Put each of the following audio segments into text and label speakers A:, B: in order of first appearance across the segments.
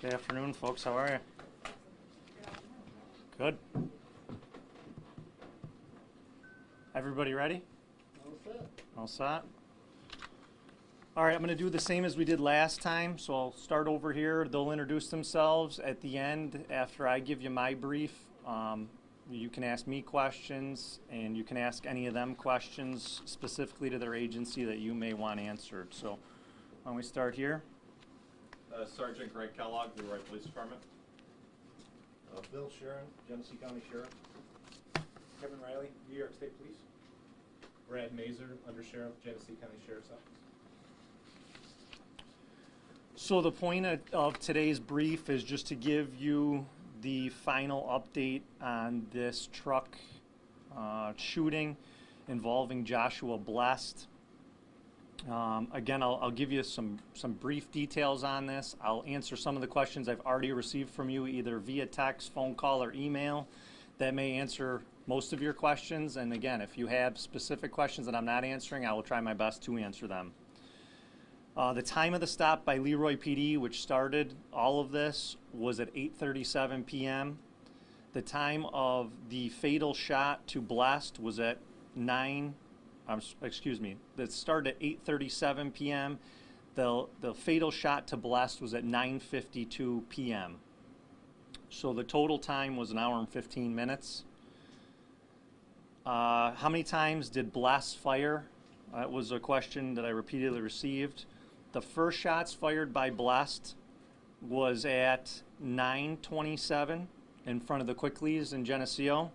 A: Good afternoon, folks. How are you? Good. Everybody ready?
B: All set.
A: All set? All right, I'm going to do the same as we did last time. So I'll start over here. They'll introduce themselves at the end after I give you my brief. You can ask me questions, and you can ask any of them questions specifically to their agency that you may want answered. So why don't we start here?
C: Sergeant Greg Kellogg, Leroy Police Department.
B: Bill Sharon, Geneseo County Sheriff.
D: Kevin Riley, New York State Police. Brad Mazer, Undersheriff, Geneseo County Sheriff's Office.
A: So the point of today's brief is just to give you the final update on this truck shooting involving Joshua Blessed. Again, I'll give you some brief details on this. I'll answer some of the questions I've already received from you either via text, phone call, or email. That may answer most of your questions. And again, if you have specific questions that I'm not answering, I will try my best to answer them. The time of the stop by Leroy PD, which started all of this, was at 8:37 p.m. The time of the fatal shot to Blessed was at that started at 8:37 p.m. The fatal shot to Blessed was at 9:52 p.m. So the total time was 1 hour and 15 minutes. How many times did Blessed fire? That was a question that I repeatedly received. The first shots fired by Blessed was at 9:27 in front of the Quickleys in Geneseo.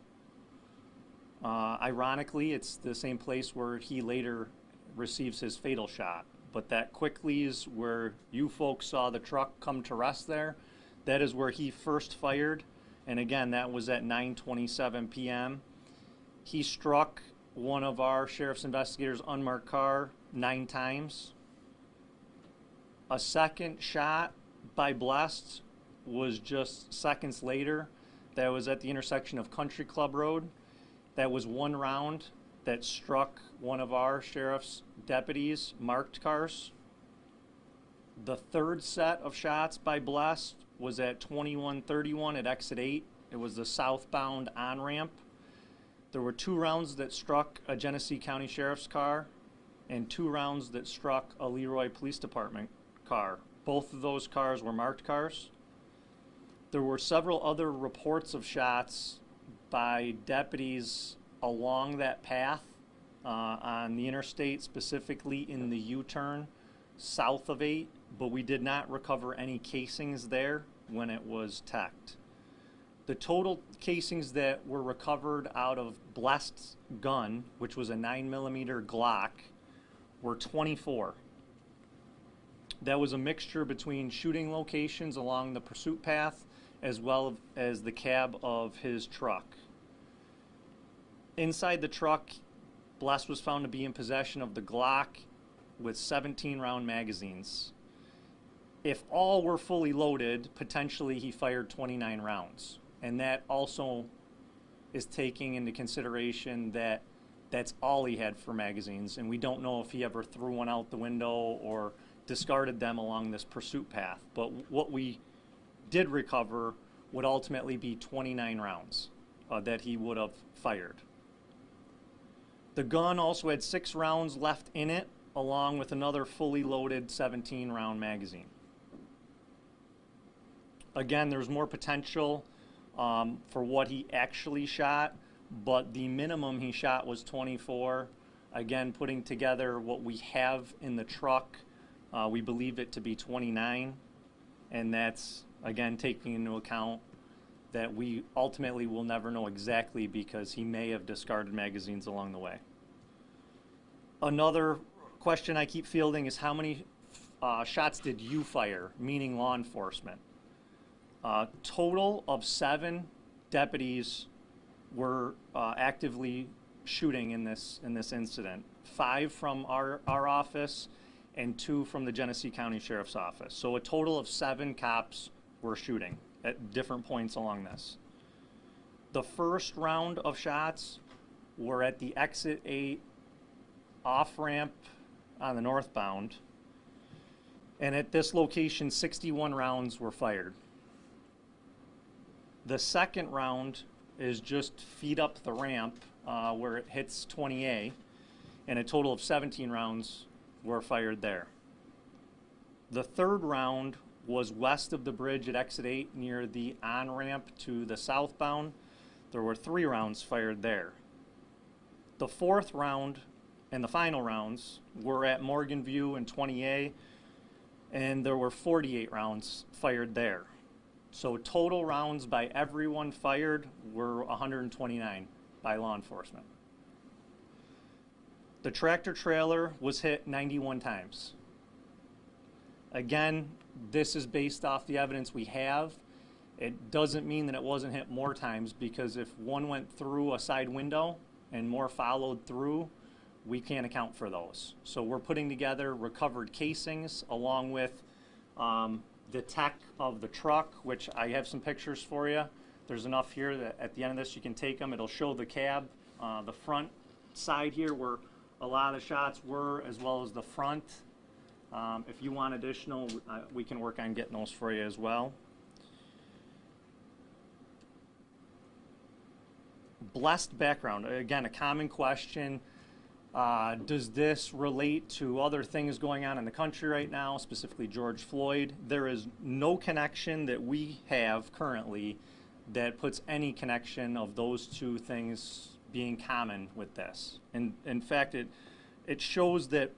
A: Ironically, it's the same place where he later receives his fatal shot. But that Quickleys where you folks saw the truck come to rest there, that is where he first fired. And again, that was at 9:27 p.m. He struck one of our sheriff's investigators' unmarked car 9 times. A second shot by Blessed was just seconds later. That was at the intersection of Country Club Road. That was one round that struck one of our sheriff's deputies' marked cars. The third set of shots by Blessed was at 2131 at exit 8. It was the southbound on-ramp. There were 2 rounds that struck a Geneseo County Sheriff's car and 2 rounds that struck a Leroy Police Department car. Both of those cars were marked cars. There were several other reports of shots by deputies along that path on the interstate, specifically in the U-turn south of 8, but we did not recover any casings there when it was teched. The total casings that were recovered out of Blessed's gun, which was a 9mm Glock, were 24. That was a mixture between shooting locations along the pursuit path as well as the cab of his truck. Inside the truck, Blessed was found to be in possession of the Glock with 17-round magazines. If all were fully loaded, potentially he fired 29 rounds. And that also is taking into consideration that that's all he had for magazines, and we don't know if he ever threw one out the window or discarded them along this pursuit path. But what we did recover would ultimately be 29 rounds that he would have fired. The gun also had 6 rounds left in it, along with another fully loaded 17-round magazine. Again, there's more potential for what he actually shot, but the minimum he shot was 24. Again, putting together what we have in the truck, we believe it to be 29, and that's, again, taking into account that we ultimately will never know exactly because he may have discarded magazines along the way. Another question I keep fielding is how many shots did you fire, meaning law enforcement? Total of 7 deputies were actively shooting in this incident. 5 from our office and 2 from the Geneseo County Sheriff's Office. So a total of 7 cops were shooting at different points along this. The first round of shots were at the exit 8 off-ramp on the northbound. And at this location, 61 rounds were fired. The second round is just feet up the ramp where it hits 20A, and a total of 17 rounds were fired there. The third round was west of the bridge at exit 8 near the on-ramp to the southbound. There were 3 rounds fired there. The fourth round and the final rounds were at Morgan View and 20A, and there were 48 rounds fired there. So total rounds by everyone fired were 129 by law enforcement. The tractor trailer was hit 91 times. Again, this is based off the evidence we have. It doesn't mean that it wasn't hit more times, because if one went through a side window and more followed through, we can't account for those. So we're putting together recovered casings along with the tech of the truck, which I have some pictures for you. There's enough here that at the end of this you can take them. It'll show the cab, the front side here where a lot of shots were, as well as the front. If you want additional, we can work on getting those for you as well. Blessed background, again, a common question. Does this relate to other things going on in the country right now, specifically George Floyd? There is no connection that we have currently that puts any connection of those two things being common with this. And in fact, it shows that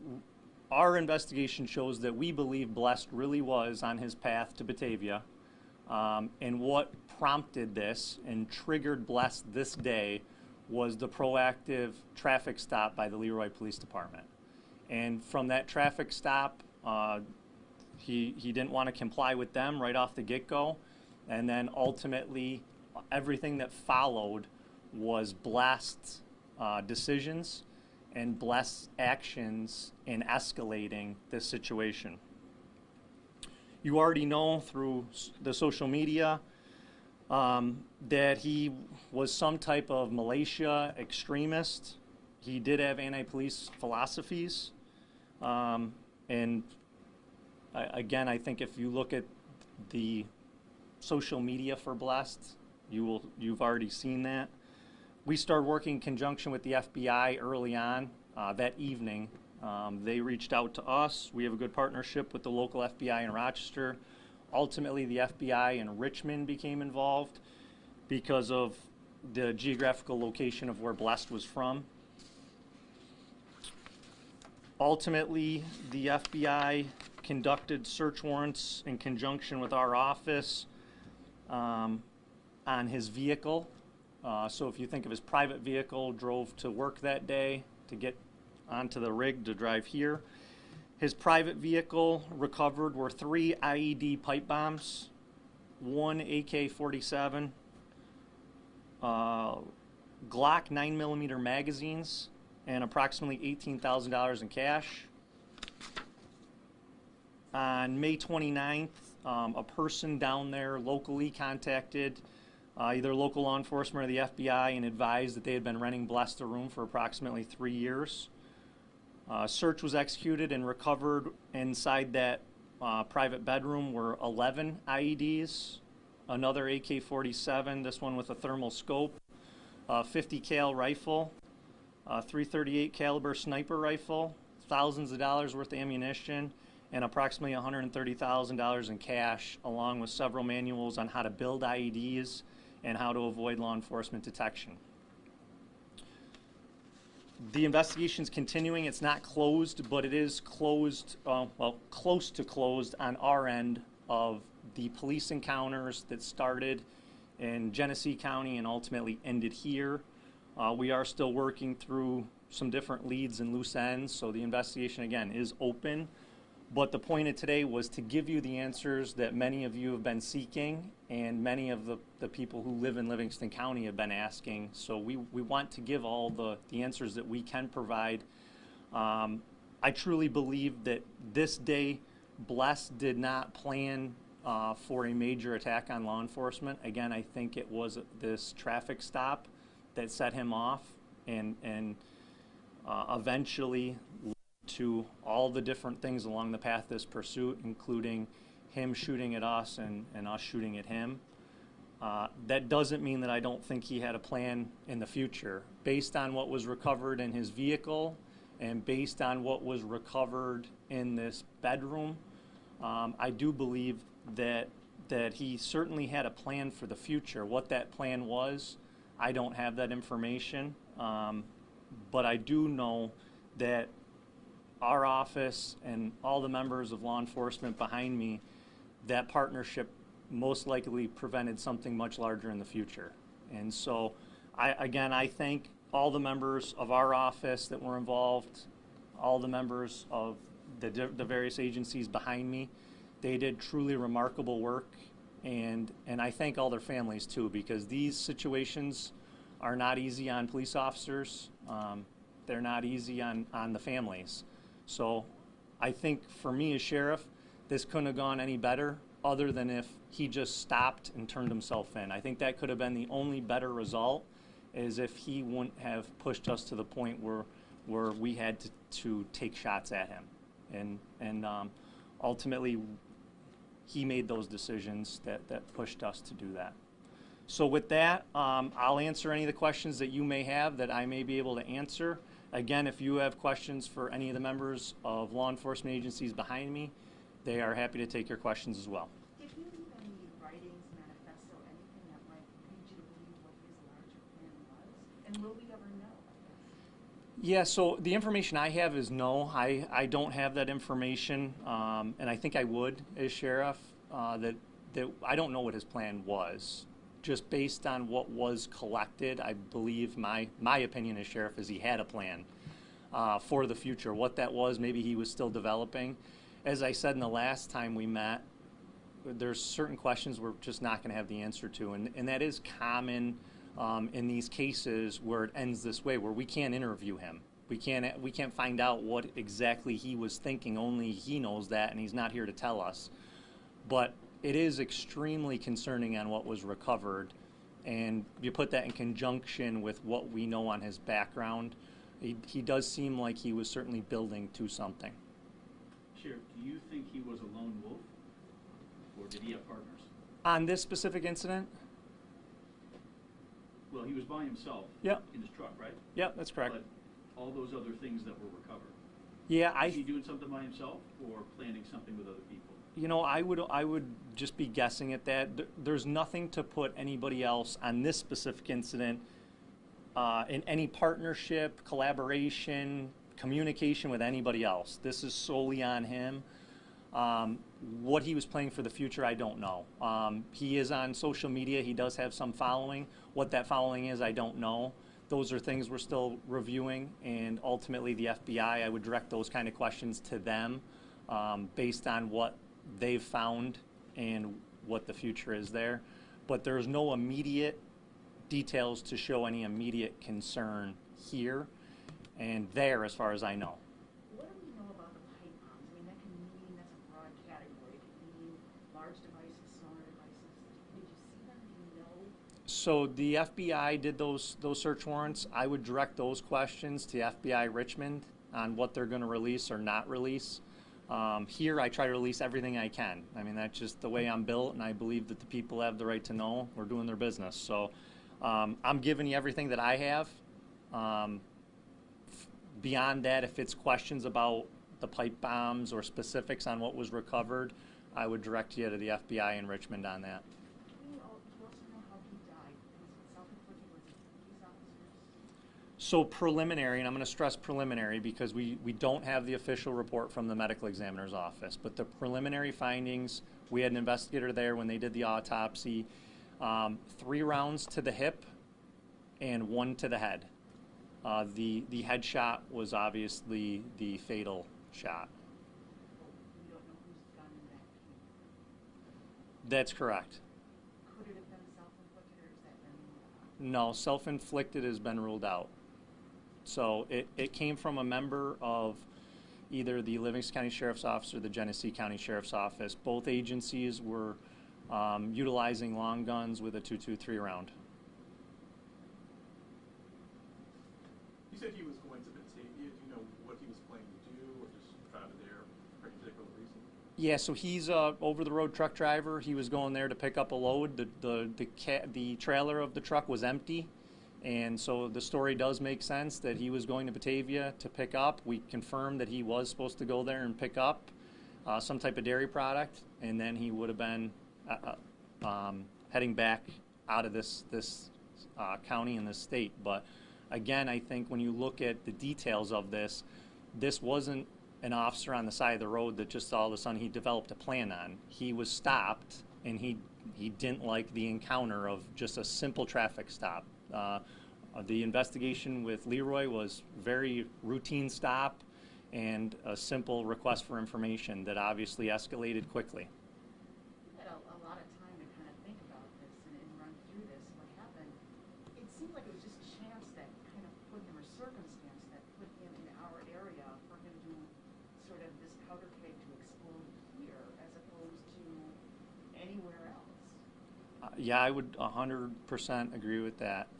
A: our investigation shows that we believe Blessed really was on his path to Batavia. And what prompted this and triggered Blessed this day was the proactive traffic stop by the Leroy Police Department. And from that traffic stop, he didn't want to comply with them right off the get-go. And then ultimately, everything that followed was Blessed decisions and Blessed actions in escalating this situation. You already know through the social media that he was some type of militia extremist. He did have anti-police philosophies. And again, I think if you look at the social media for Blessed, you've already seen that. We started working in conjunction with the FBI early on that evening. They reached out to us. We have a good partnership with the local FBI in Rochester. Ultimately, the FBI in Richmond became involved because of the geographical location of where Blessed was from. Ultimately, the FBI conducted search warrants in conjunction with our office on his vehicle. So if you think of his private vehicle, drove to work that day to get onto the rig to drive here. His private vehicle recovered were 3 IED pipe bombs, 1 AK-47, Glock 9mm magazines, and approximately $18,000 in cash. On May 29th, a person down there locally contacted either local law enforcement or the FBI and advised that they had been renting Blessed a room for approximately 3 years. Search was executed and recovered inside that private bedroom were 11 IEDs, another AK-47, this one with a thermal scope, 50 cal rifle, 338 caliber sniper rifle, thousands of dollars worth of ammunition, and approximately $130,000 in cash, along with several manuals on how to build IEDs and how to avoid law enforcement detection. The investigation is continuing. It's not closed, but it is closed, well, close to closed on our end of the police encounters that started in Geneseo County and ultimately ended here. We are still working through some different leads and loose ends, so the investigation, again, is open. But the point of today was to give you the answers that many of you have been seeking and many of the people who live in Livingston County have been asking. So we want to give all the answers that we can provide. I truly believe that this day, Blessed did not plan for a major attack on law enforcement. Again, I think it was this traffic stop that set him off and eventually led into all the different things along the path of this pursuit, including him shooting at us and us shooting at him. That doesn't mean that I don't think he had a plan in the future. Based on what was recovered in his vehicle and based on what was recovered in this bedroom, I do believe that he certainly had a plan for the future. What that plan was, I don't have that information, but I do know that our office and all the members of law enforcement behind me, that partnership most likely prevented something much larger in the future. And so, I thank all the members of our office that were involved, all the members of the various agencies behind me. They did truly remarkable work, and I thank all their families too, because these situations are not easy on police officers. They're not easy on the families. So I think for me as sheriff, this couldn't have gone any better other than if he just stopped and turned himself in. I think that could have been the only better result, is if he wouldn't have pushed us to the point where we had to take shots at him. And ultimately, he made those decisions that pushed us to do that. So with that, I'll answer any of the questions that you may have that I may be able to answer. Again, if you have questions for any of the members of law enforcement agencies behind me, they are happy to take your questions as well.
E: Did he leave any writings, manifesto, anything that might lead you to believe what his larger plan was? And will we ever know?
A: Yeah, so the information I have is no. I don't have that information, and I think I would as sheriff, that I don't know what his plan was. Just based on what was collected, I believe my opinion as sheriff is he had a plan for the future. What that was, maybe he was still developing. As I said in the last time we met, there's certain questions we're just not going to have the answer to, and that is common in these cases where it ends this way, where we can't interview him. We can't find out what exactly he was thinking. Only he knows that, and he's not here to tell us. But it is extremely concerning on what was recovered, and you put that in conjunction with what we know on his background, he does seem like he was certainly building to something.
F: Sheriff, do you think he was a lone wolf, or did he have partners?
A: On this specific incident?
F: Well, he was by himself.
A: Yep.
F: In his truck, right?
A: Yep, that's correct.
F: But all those other things that were recovered,
A: Yeah,
F: was he doing something by himself or planning something with other people?
A: You know, I would just be guessing at that. There's nothing to put anybody else on this specific incident in any partnership, collaboration, communication with anybody else. This is solely on him. What he was planning for the future, I don't know. He is on social media. He does have some following. What that following is, I don't know. Those are things we're still reviewing, and ultimately the FBI, I would direct those kind of questions to them based on what they've found and what the future is there. But there's no immediate details to show any immediate concern here and there as far as I know.
E: What do we know about the pipe bombs? I mean, that can mean, that's a broad category. It can mean large devices, smaller devices. Did you see them? Do you know?
A: So the FBI did those search warrants. I would direct those questions to FBI Richmond on what they're going to release or not release. Here, I try to release everything I can. I mean, that's just the way I'm built, and I believe that the people have the right to know we're doing their business. So I'm giving you everything that I have. Beyond that, if it's questions about the pipe bombs or specifics on what was recovered, I would direct you to the FBI in Richmond on that.
E: Do you also know how he died? Was it self-inflicted? Was it police officers?
A: So preliminary, and I'm going to stress preliminary because we don't have the official report from the medical examiner's office, but the preliminary findings, we had an investigator there when they did the autopsy, 3 rounds to the hip and 1 to the head. The head shot was obviously the fatal shot.
E: You don't know whose gun that came from.
A: That's correct.
E: Could it have been self-inflicted, or has that been ruled out?
A: No, self-inflicted has been ruled out. So it came from a member of either the Livingston County Sheriff's Office or the Geneseo County Sheriff's Office. Both agencies were utilizing long guns with a .223 round.
C: You said he was going to Batavia. Do you know what he was planning to do, or just driving there for a particular reason?
A: Yeah, so he's a over-the-road truck driver. He was going there to pick up a load. The trailer of the truck was empty, and so the story does make sense that he was going to Batavia to pick up. We confirmed that he was supposed to go there and pick up some type of dairy product, and then he would have been heading back out of this county and this state. But again, I think when you look at the details of this wasn't an officer on the side of the road that just all of a sudden he developed a plan on. He was stopped, and he didn't like the encounter of just a simple traffic stop. The investigation with Leroy was very routine stop and a simple request for information that obviously escalated quickly.
E: You had a lot of time to kind of think about this and run through this, what happened. It seemed like it was just chance that kind of put him, or circumstance that put him in our area for him to sort of this powder keg to explode here as opposed to anywhere else.
A: Yeah, I would 100% agree with that.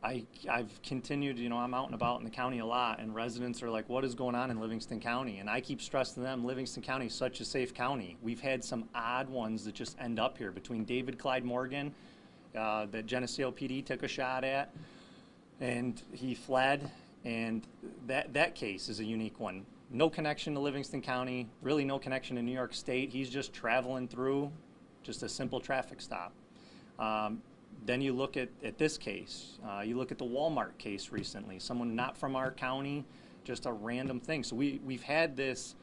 A: I've continued, I'm out and about in the county a lot, and residents are like, what is going on in Livingston County? And I keep stressing to them, Livingston County is such a safe county. We've had some odd ones that just end up here, between David Clyde Morgan, that Geneseo PD took a shot at, and he fled, and that case is a unique one. No connection to Livingston County, really no connection to New York State. He's just traveling through, just a simple traffic stop. Then you look at this case. You look at the Walmart case recently. Someone not from our county, just a random thing. So we've had this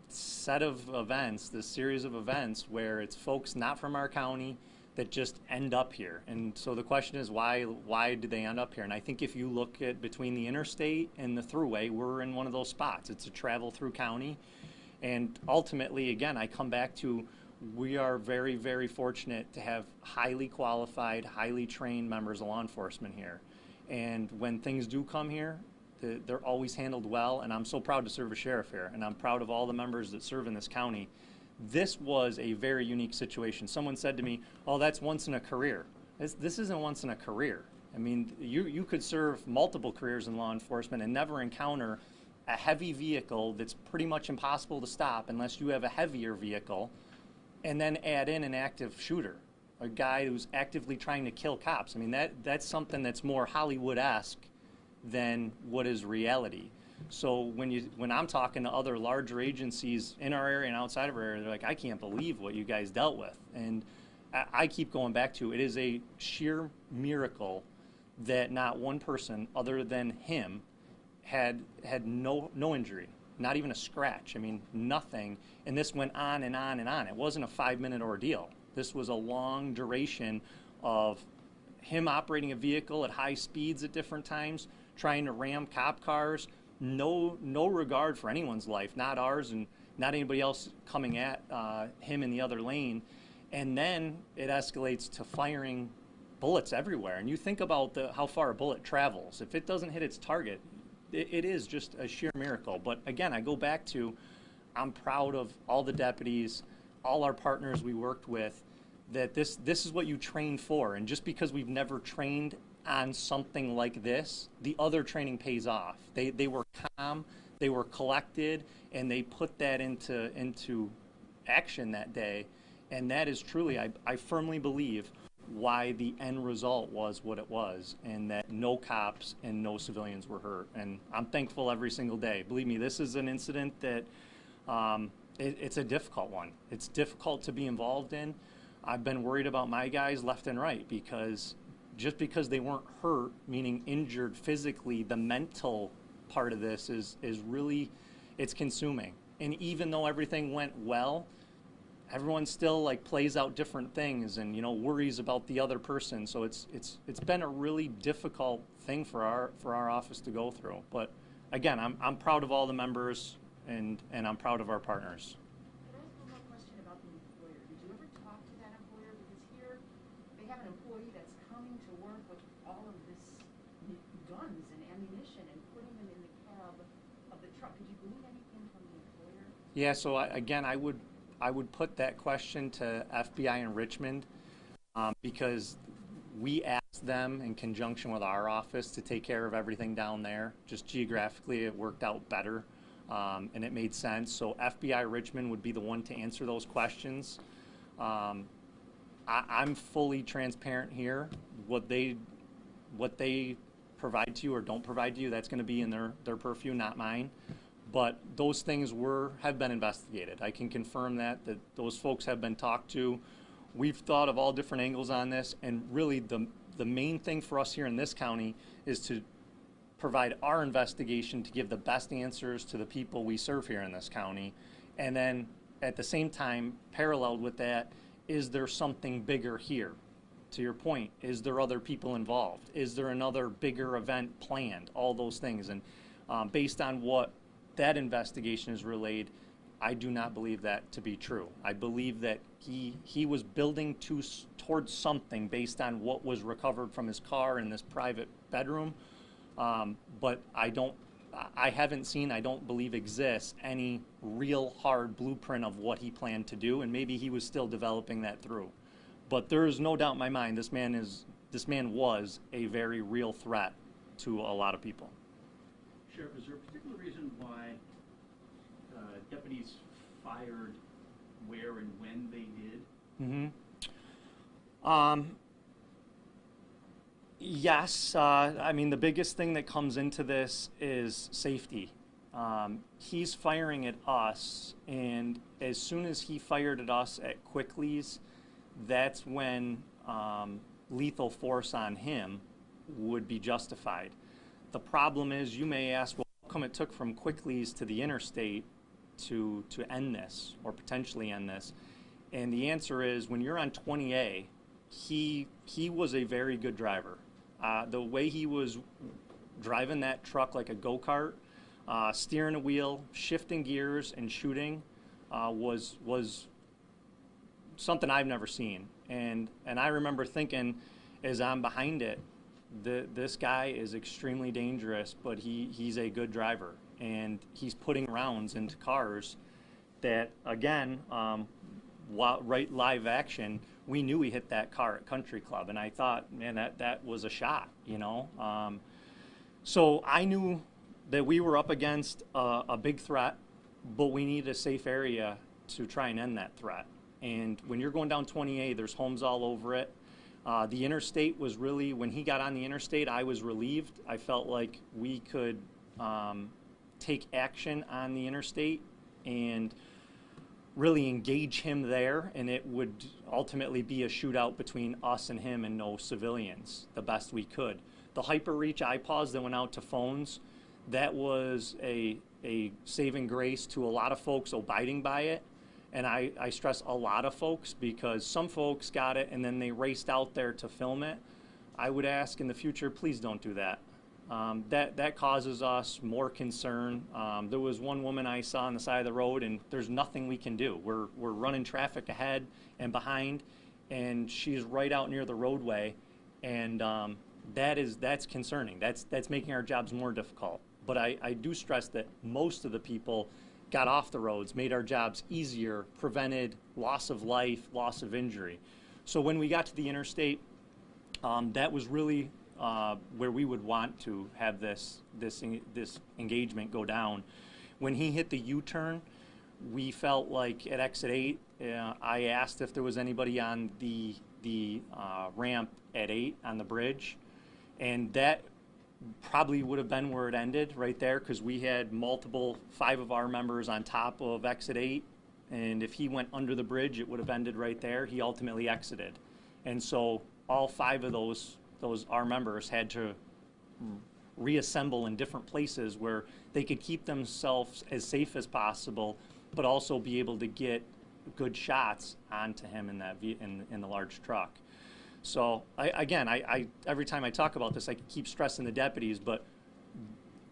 A: set of events, this series of events where it's folks not from our county that just end up here. And so the question is, why did they end up here? And I think if you look at between the interstate and the thruway, we're in one of those spots. It's a travel through county. And ultimately, again, I come back to, we are very, very fortunate to have highly qualified, highly trained members of law enforcement here. And when things do come here, they're always handled well, and I'm so proud to serve as sheriff here, and I'm proud of all the members that serve in this county. This was a very unique situation. Someone said to me, oh, that's once in a career. This isn't once in a career. I mean, you could serve multiple careers in law enforcement and never encounter a heavy vehicle that's pretty much impossible to stop unless you have a heavier vehicle, and then add in an active shooter, a guy who's actively trying to kill cops. I mean, that's something that's more Hollywood-esque than what is reality. So when I'm talking to other larger agencies in our area and outside of our area, they're like, I can't believe what you guys dealt with. And I keep going back to, it is a sheer miracle that not one person other than him had no injury. Not even a scratch. I mean, nothing. And this went on and on and on. It wasn't a 5-minute ordeal. This was a long duration of him operating a vehicle at high speeds at different times, trying to ram cop cars. No regard for anyone's life, not ours and not anybody else coming at him in the other lane. And then it escalates to firing bullets everywhere. And you think about how far a bullet travels. If it doesn't hit its target, it is just a sheer miracle. But again, I go back to, I'm proud of all the deputies, all our partners we worked with, that this is what you train for. And just because we've never trained on something like this, the other training pays off. They were calm, they were collected, and they put that into action that day. And that is truly, I firmly believe, why the end result was what it was, and that no cops and no civilians were hurt. And I'm thankful every single day. Believe me, this is an incident that it's a difficult one. It's difficult to be involved in. I've been worried about my guys left and right, because just because they weren't hurt, meaning injured physically, the mental part of this is really, it's consuming. And even though everything went well, everyone still like plays out different things and worries about the other person. So it's been a really difficult thing for our office to go through. But again, I'm proud of all the members, and I'm proud of our partners.
E: Can I ask one more question about the employer? Did you ever talk to that employer? Because here they have an employee that's coming to work with all of this guns and ammunition and putting them in the cab of the truck. Did you glean anything from the employer?
A: Yeah. So I would put that question to FBI in Richmond, because we asked them in conjunction with our office to take care of everything down there. Just geographically, it worked out better, and it made sense. So FBI Richmond would be the one to answer those questions. I'm fully transparent here. What they provide to you or don't provide to you, that's going to be in their purview, not mine. But those things have been investigated. I can confirm that those folks have been talked to. We've thought of all different angles on this, and really the main thing for us here in this county is to provide our investigation to give the best answers to the people we serve here in this county. And then at the same time, paralleled with that, is there something bigger here? To your point, is there other people involved? Is there another bigger event planned? All those things. And based on what that investigation has relayed, I do not believe that to be true. I believe that he was building towards something based on what was recovered from his car in this private bedroom. But I haven't seen, I don't believe exists any real hard blueprint of what he planned to do, and maybe he was still developing that through. But there is no doubt in my mind this man was a very real threat to a lot of people.
F: Sheriff, is there a particular reason why deputies fired where and when they did?
A: Yes, I mean, the biggest thing that comes into this is safety. He's firing at us, and as soon as he fired at us at Quickly's, that's when lethal force on him would be justified. The problem is, you may ask, well, how come it took from Quickly's to the interstate to end this, or potentially end this? And the answer is, when you're on 20A, he was a very good driver. The way he was driving that truck like a go-kart, steering a wheel, shifting gears, and shooting was something I've never seen. And I remember thinking, as I'm behind it, this guy is extremely dangerous, but he's a good driver, and he's putting rounds into cars that, again, right live action, we knew he hit that car at Country Club, and I thought, man, that was a shot, you know. So I knew that we were up against a big threat, but we needed a safe area to try and end that threat. And when you're going down 20A, there's homes all over it. The interstate was really, when he got on the interstate, I was relieved. I felt like we could take action on the interstate and really engage him there, and it would ultimately be a shootout between us and him and no civilians, the best we could. The hyper-reach iPaws that went out to phones, that was a saving grace to a lot of folks abiding by it. And I stress a lot of folks, because some folks got it and then they raced out there to film it. I would ask in the future, please don't do that. That causes us more concern. There was one woman I saw on the side of the road, and there's nothing we can do. We're running traffic ahead and behind, and she's right out near the roadway, and that's concerning. That's making our jobs more difficult. But I do stress that most of the people got off the roads, made our jobs easier, prevented loss of life, loss of injury. So when we got to the interstate, that was really where we would want to have this engagement go down. When he hit the U-turn, we felt like at exit 8, I asked if there was anybody on the ramp at 8 on the bridge, and that probably would have been where it ended, right there, because we had 5 of our members on top of exit 8, and if he went under the bridge, it would have ended right there. He ultimately exited, and so all 5 of those our members had to reassemble in different places where they could keep themselves as safe as possible, but also be able to get good shots onto him in the large truck. So I every time I talk about this, I keep stressing the deputies, but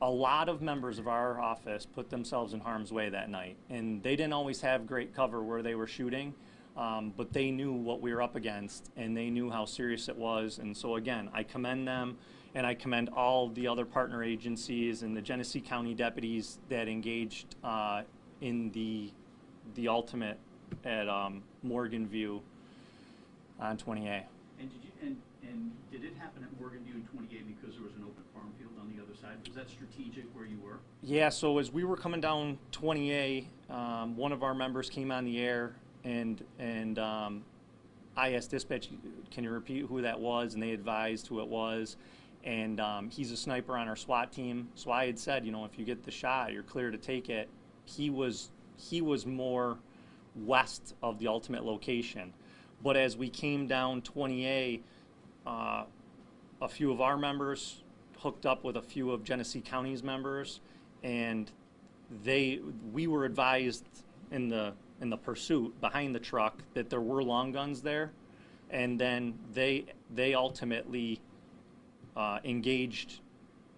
A: a lot of members of our office put themselves in harm's way that night, and they didn't always have great cover where they were shooting, but they knew what we were up against, and they knew how serious it was. And so again, I commend them, and I commend all the other partner agencies and the Geneseo County deputies that engaged in the ultimate at Morgan View on 20A.
F: And did it happen at Morgan View and 28 because there was an open farm field on the other side? Was that strategic where you were?
A: Yeah, so as we were coming down 20A, one of our members came on the air and I asked dispatch, can you repeat who that was? And they advised who it was. And he's a sniper on our SWAT team. So I had said, you know, if you get the shot, you're clear to take it. He was more west of the ultimate location. But as we came down 20A, a few of our members hooked up with a few of Genesee County's members, and we were advised in the pursuit behind the truck that there were long guns there, and then they ultimately engaged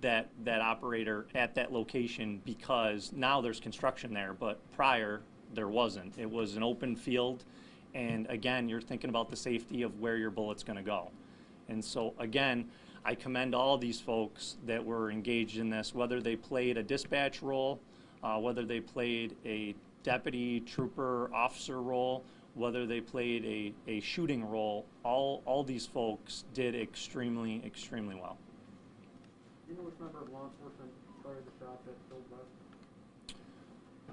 A: that operator at that location because now there's construction there, but prior there wasn't. It was an open field, and again, you're thinking about the safety of where your bullet's going to go. And so again, I commend all these folks that were engaged in this, whether they played a dispatch role, whether they played a deputy, trooper, officer role, whether they played a shooting role. All these folks did extremely, extremely well.
G: Do you know which member of law enforcement fired the shot that killed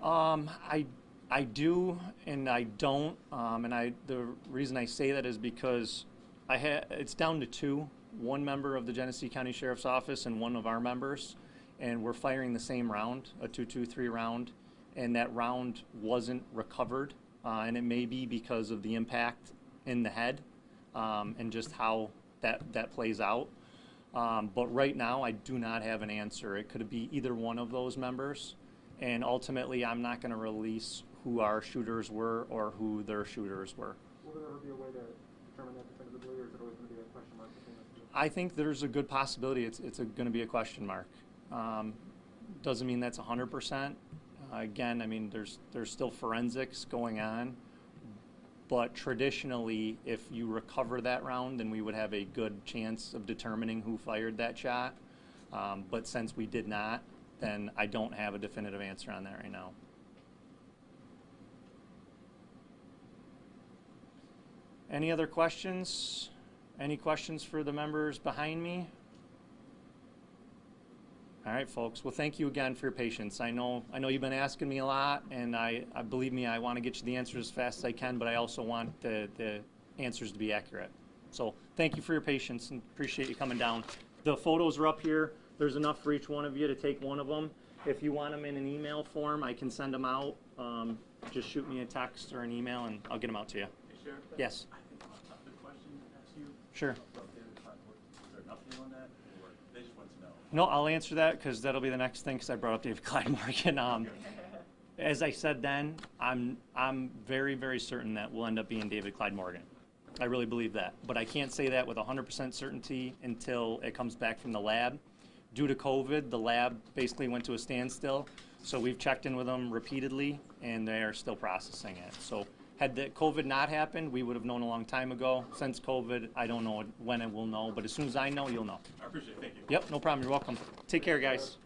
G: Bud?
A: I do and I don't, and the reason I say that is because it's down to two. One member of the Genesee County Sheriff's Office and one of our members, and we're firing the same round, a .223 round, and that round wasn't recovered, and it may be because of the impact in the head and just how that plays out. But right now, I do not have an answer. It could be either one of those members, and ultimately, I'm not going to release who our shooters were or who their shooters were.
G: Will there ever be a way to determine that definitively, or is it always going to be a question mark between those two?
A: I think there's a good possibility it's going to be a question mark. Doesn't mean that's 100%. Again, I mean, there's still forensics going on, but traditionally, if you recover that round, then we would have a good chance of determining who fired that shot. But since we did not, then I don't have a definitive answer on that right now. Any other questions? Any questions for the members behind me? All right, folks. Well, thank you again for your patience. I know you've been asking me a lot, and I believe me, I want to get you the answers as fast as I can, but I also want the answers to be accurate. So thank you for your patience and appreciate you coming down. The photos are up here. There's enough for each one of you to take one of them. If you want them in an email form, I can send them out. Just shoot me a text or an email, and I'll get them out to you.
C: Hey, Sheriff?
A: Yes.
C: I think a good question to ask you.
A: Sure.
C: About David Cottonwood. Is there an update on that, or they just want to know?
A: No, I'll answer that because that'll be the next thing because I brought up David Clyde Morgan. As I said then, I'm very, very certain that we'll end up being David Clyde Morgan. I really believe that. But I can't say that with 100% certainty until it comes back from the lab. Due to COVID, the lab basically went to a standstill. So we've checked in with them repeatedly, and they are still processing it. So had the COVID not happened, we would have known a long time ago. Since COVID, I don't know when it will know, but as soon as I know, you'll know.
C: I appreciate it. Thank you.
A: Yep, no problem. You're welcome. Take care, guys.